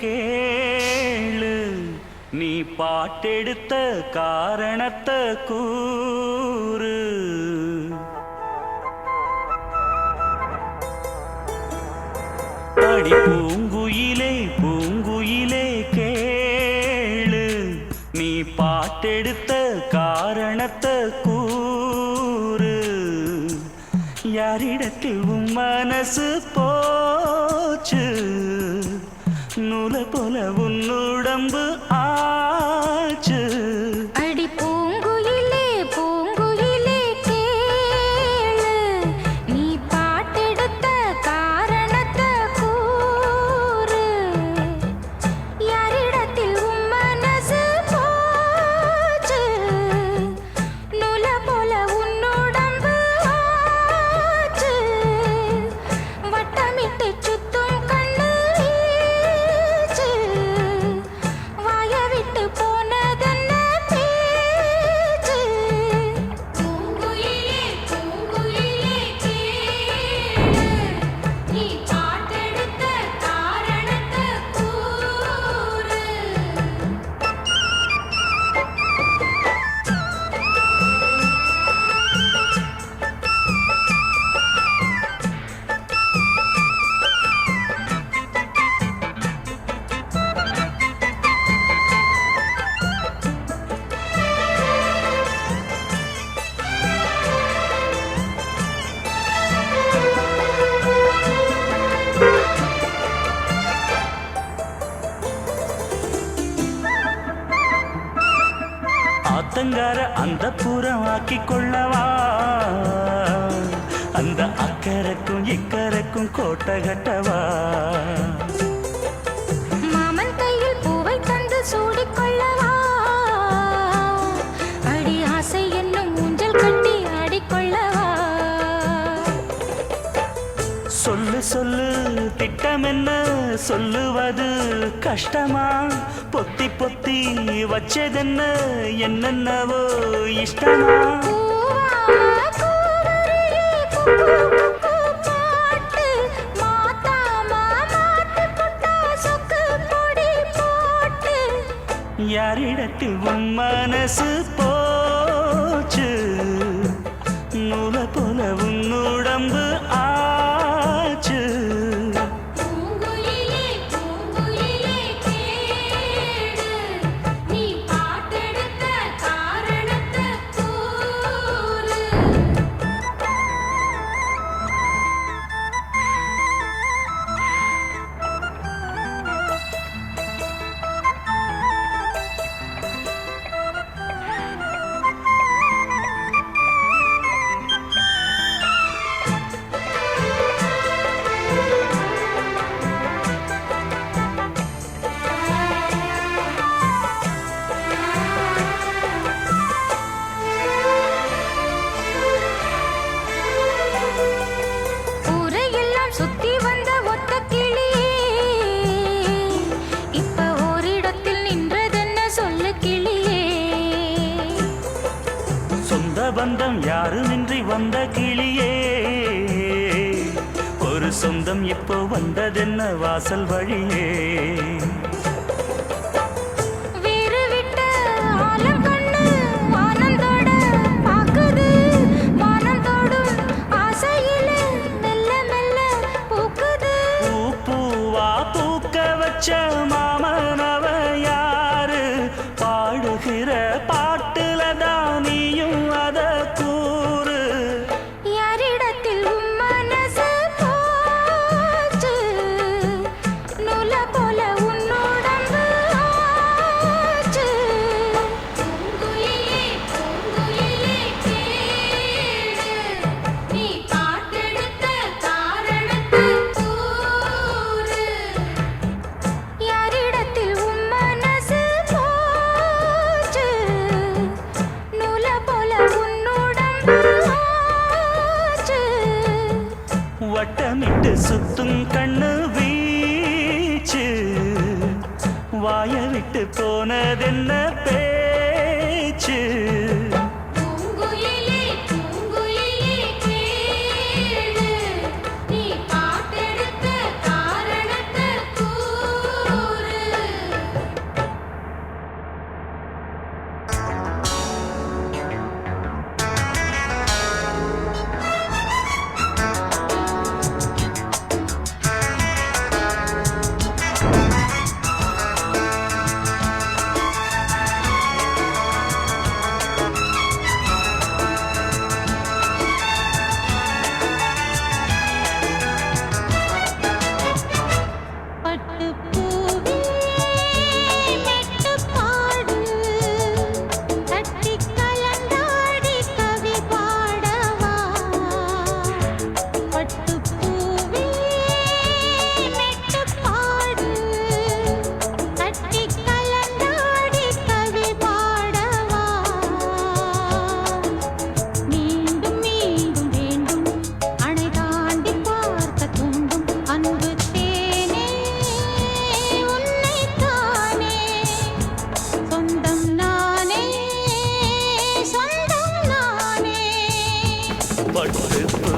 கேளு நீ பாட்டெடுத்த காரணத்தை கூறு. அடி பூங்குயிலே பூங்குயிலே கேளு நீ பாட்டெடுத்த காரணத்தை கூறு. யாரிடத்தில் உன் மனசு போச்சு நூலை போல உன் உடம்பு ஆச்சு. அடி பூங்குயிலே பூங்குயிலே கேளு நீ பாட்டெடுத்த காரணத்தை கூறு. யாரிடத்தில் உன் மனசு போச்சு நூலை போல உன் உடம்பு ஆச்சு. வட்டமிட்டு சுத்தும் கண்ணு வீச்சு வாய விட்டு போனதென்ன பேச்சு. பூங்குயிலே பூங்குயிலே கேளு நீ பாட்டெடுத்த காரணத்தை கூறு. ஆத்தங்கார அந்த புறம் ஆக்கி கொள்ளவா அந்த அக்கறைக்கும் இக்கரைக்கும் கோட்டை கட்டவா. மாமன் கையில் பூவை தந்து சூடிக்கொள்ளவா அடி ஆசை என்னும் ஊஞ்சல் கட்டி ஆடிக்கொள்ளவா. சொல்லு சொல்லு திட்டம் என்ன சொல்லுவது கஷ்டமா. பொத்தி பொத்தி வச்சதென்ன என்னென்னவோ இஷ்டமா. பூவாம கூவருளி குக்கு குக்கு பாட்டு மாத்தாம மாட்டு புட்டா சொக்கு பொடி போட்டு. யாரிடத்தில் உன் மனசு போச்சு நூலை போல உன் உடம்பு ஆச்சு. பூங்குயிலே பூங்குயிலே கேளு நீ பாட்டெடுத்த காரணத்தை கூறு. ஊரையெல்லாம் சுத்தி வந்த ஒத்த கிளியே இப்ப ஓரிடத்தில் நின்றதென்ன சொல்லு கிளியே. சொந்த பந்தம் யாருமின்றி வந்த கிளியே ஒரு சொந்தம் இப்போ வந்ததென்ன வாசல் வழியே. வீறு விட்ட ஆலங்கண்ணு வானந்தோட பாக்குது வானந்தோடும் ஆசையிலே மெல்ல மெல்ல பூக்குது. பூ பூவா பூக்க வச்ச மாமனவ யாரு பாடுகிற பாட்டுல தானியும் அத கூறு. யாரிடத்தில் உன் மனசு போச்சு நூலை போல உன் உடம்பு ஆச்சு. பூங்குயிலே பூங்குயிலே கேளு நீ பாட்டெடுத்த காரணத்தை கூறு. யாரிடத்தில் உன் மனசு போச்சு நூலை போல உன் உடம்பு ஆச்சு. வட்டமிட்டு சுத்தும் கண்ணு வீச்சு வாய விட்டு போனதென்ன பேச்சு. பூங்குயிலே பூங்குயிலே கேளு நீ பாட்டெடுத்த காரணத்தை கூறு. பட்டு